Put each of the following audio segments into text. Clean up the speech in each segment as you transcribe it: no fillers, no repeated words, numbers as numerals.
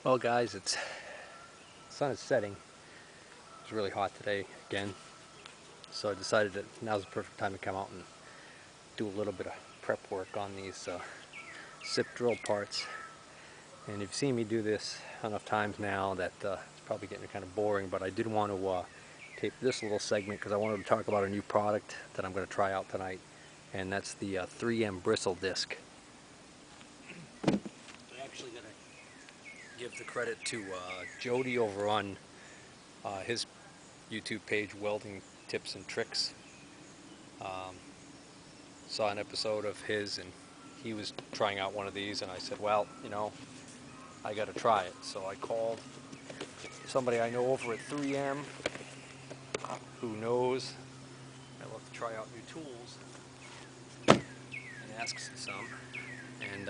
Well guys, the sun is setting. It's really hot today again, so I decided that now's the perfect time to come out and do a little bit of prep work on these Sipp drill parts. And you've seen me do this enough times now that it's probably getting kind of boring, but I did want to tape this little segment because I wanted to talk about a new product that I'm going to try out tonight, and that's the 3M bristle disc. I'm actually going to give the credit to Jody over on his YouTube page, Welding Tips and Tricks. Saw an episode of his and he was trying out one of these, and I said, well, I got to try it. So I called somebody I know over at 3M who knows I love to try out new tools and asked some. And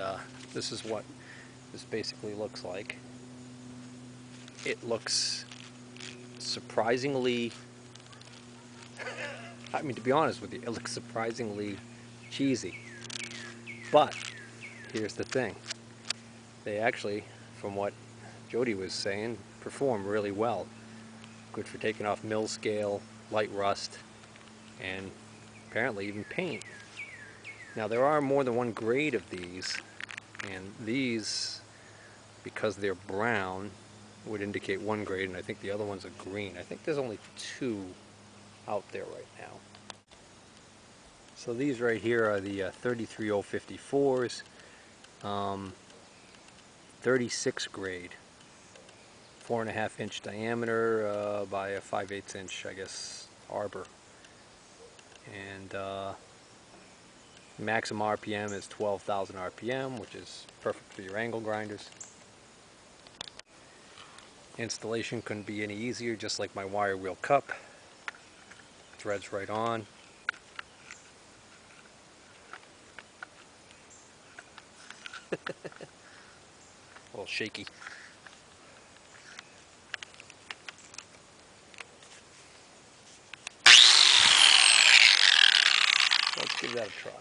this is what this basically looks like. It looks surprisingly, I mean, to be honest with you, it looks surprisingly cheesy. But here's the thing. They actually, from what Jody was saying, perform really well. Good for taking off mill scale, light rust, and apparently even paint. Now there are more than one grade of these, and these, because they're brown, would indicate one grade, and I think the other one's a green. I think there's only two out there right now. So these right here are the 33054s, 36 grade, 4.5 inch diameter by a 5/8 inch, I guess, arbor. And maximum RPM is 12,000 RPM, which is perfect for your angle grinders. Installation couldn't be any easier, just like my wire wheel cup. Threads right on. A little shaky. Let's give that a try.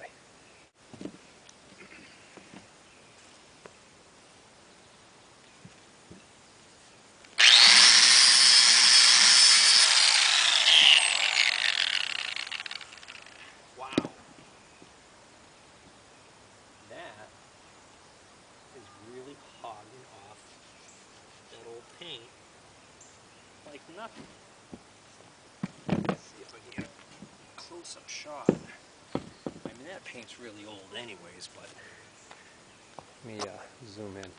Wow. That is really hogging off that old paint like nothing. Let's see if I can get a close-up shot. I mean, that paint's really old anyways, but let me zoom in.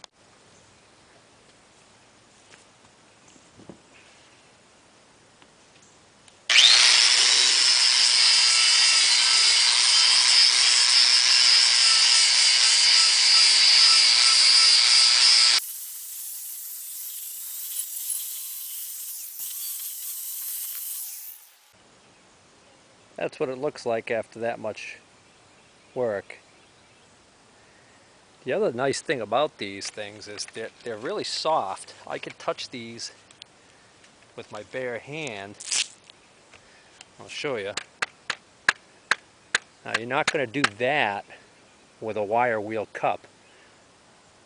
That's what it looks like after that much work. The other nice thing about these things is they're really soft. I could touch these with my bare hand. I'll show you. Now you're not going to do that with a wire wheel cup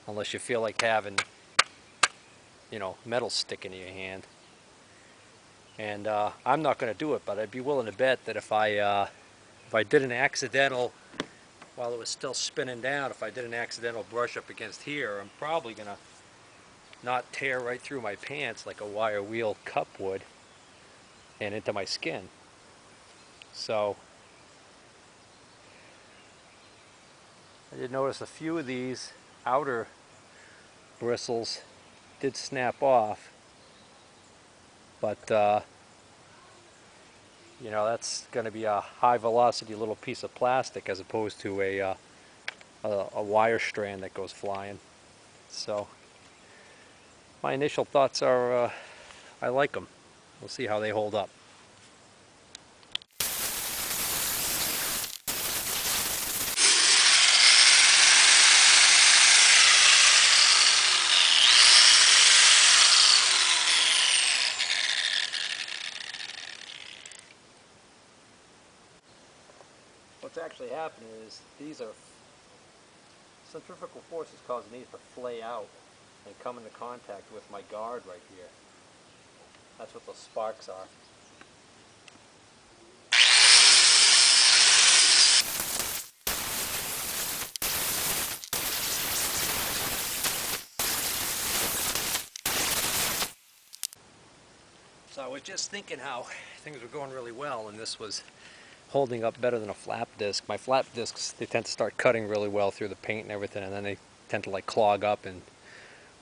unless you feel like having, metal sticking in your hand. And I'm not going to do it, but I'd be willing to bet that if I did an accidental, while it was still spinning down, if I did an accidental brush up against here, I'm probably going to not tear right through my pants like a wire wheel cup would and into my skin. So I did notice a few of these outer bristles did snap off, but that's going to be a high velocity little piece of plastic as opposed to a wire strand that goes flying. So my initial thoughts are I like them. We'll see how they hold up. What's actually happening is these are centrifugal forces causing these to flay out. and come into contact with my guard right here. That's what those sparks are. So I was just thinking how things were going really well, and this was holding up better than a flap disc. My flap discs, they tend to start cutting really well through the paint and everything, and then they tend to like clog up, and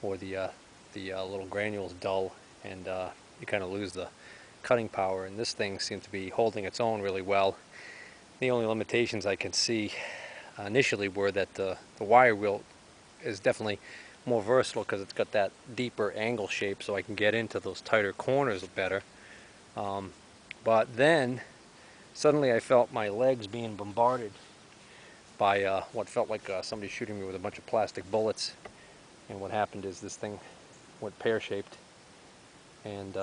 or the little granules dull, and you kind of lose the cutting power. And this thing seemed to be holding its own really well. The only limitations I can see initially were that the wire wheel is definitely more versatile because it's got that deeper angle shape, so I can get into those tighter corners better. But then suddenly I felt my legs being bombarded by what felt like somebody shooting me with a bunch of plastic bullets. And what happened is this thing went pear-shaped and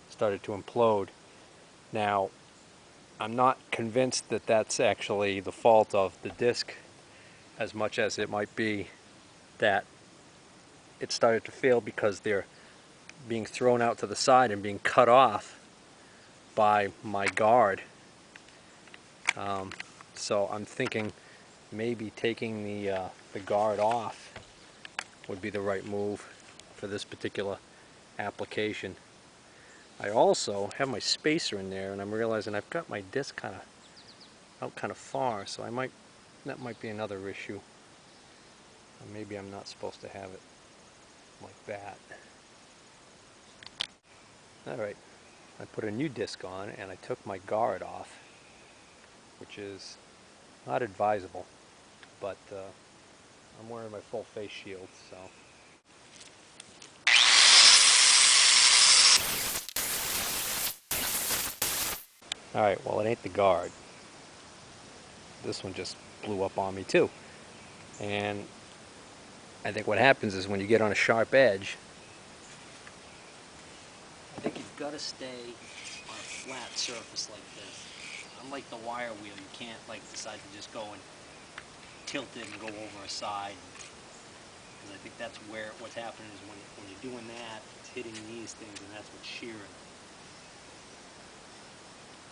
started to implode. Now, I'm not convinced that that's actually the fault of the disc as much as it might be that it started to fail because they're being thrown out to the side and being cut off by my guard. So I'm thinking maybe taking the guard off would be the right move for this particular application. I also have my spacer in there, and I'm realizing I've got my disc kind of out kind of far, so that might be another issue. Or maybe I'm not supposed to have it like that. Alright, I put a new disc on and I took my guard off, which is not advisable, but I'm wearing my full face shield, so. Alright, well, it ain't the guard. This one just blew up on me too. And I think what happens is when you get on a sharp edge, I think you've got to stay on a flat surface like this. Unlike the wire wheel, you can't like decide to just go and tilt it and go over a side. Because I think that's where what's happening is when you're doing that, it's hitting these things, and that's what's shearing.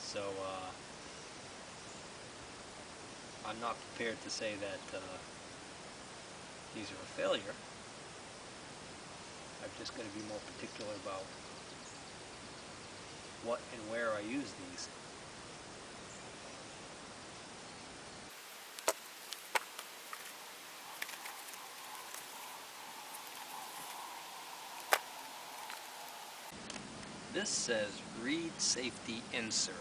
So I'm not prepared to say that these are a failure. I've just got to be more particular about what and where I use these. This says read safety insert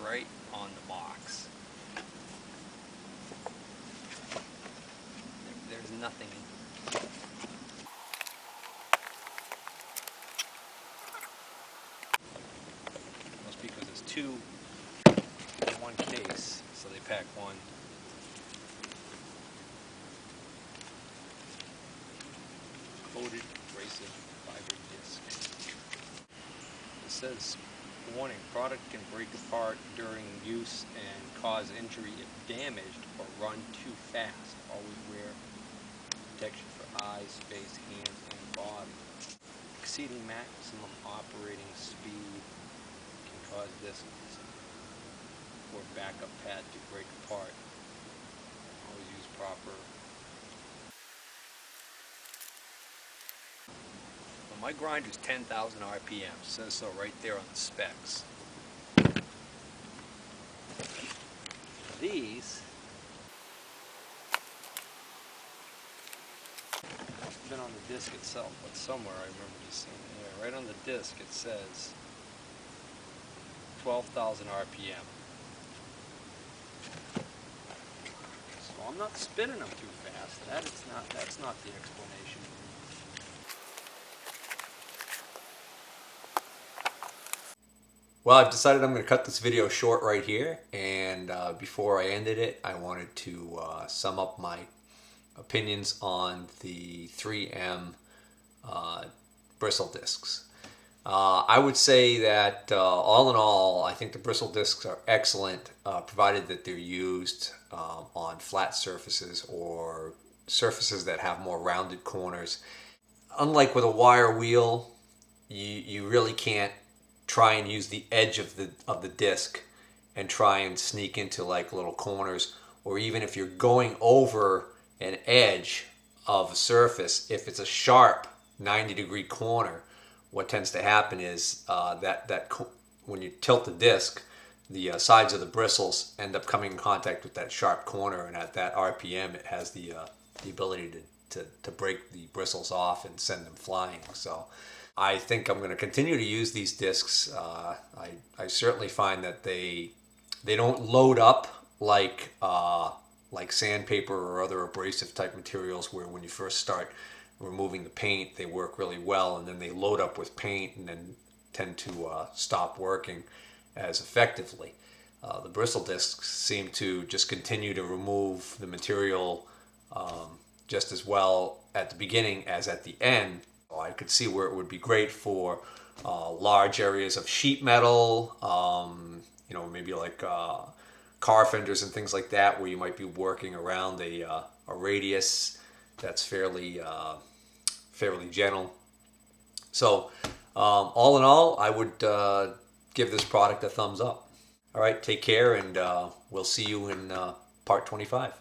right on the box. There's nothing in here. Must be because it's two in one case, so they pack one. Coated abrasive fiber disc. It says, warning, product can break apart during use and cause injury if damaged or run too fast. Always wear protection for eyes, face, hands, and body. Exceeding maximum operating speed can cause discs or backup pad to break apart. Always use proper. Well, my grinder's 10,000 RPM. Says so right there on the specs. These been on the disc itself, but somewhere I remember just seeing it there. Right on the disc it says 12,000 RPM. So I'm not spinning them too fast. That's not the explanation. Well, I've decided I'm going to cut this video short right here, and before I ended it, I wanted to sum up my opinions on the 3M bristle discs. I would say that all in all, I think the bristle discs are excellent, provided that they're used on flat surfaces or surfaces that have more rounded corners. unlike with a wire wheel, you really can't try and use the edge of the disc and try and sneak into like little corners, or even if you're going over an edge of a surface, if it's a sharp 90-degree corner, what tends to happen is when you tilt the disc, the sides of the bristles end up coming in contact with that sharp corner, and at that RPM, it has the ability to break the bristles off and send them flying. So I think I'm going to continue to use these discs. I certainly find that they don't load up like sandpaper or other abrasive type materials, where when you first start removing the paint, they work really well, and then they load up with paint and then tend to stop working as effectively. The bristle discs seem to just continue to remove the material just as well at the beginning as at the end. I could see where it would be great for large areas of sheet metal, maybe like car fenders and things like that, where you might be working around a radius that's fairly gentle. So all in all, I would give this product a thumbs up. All right, take care, and we'll see you in part 25.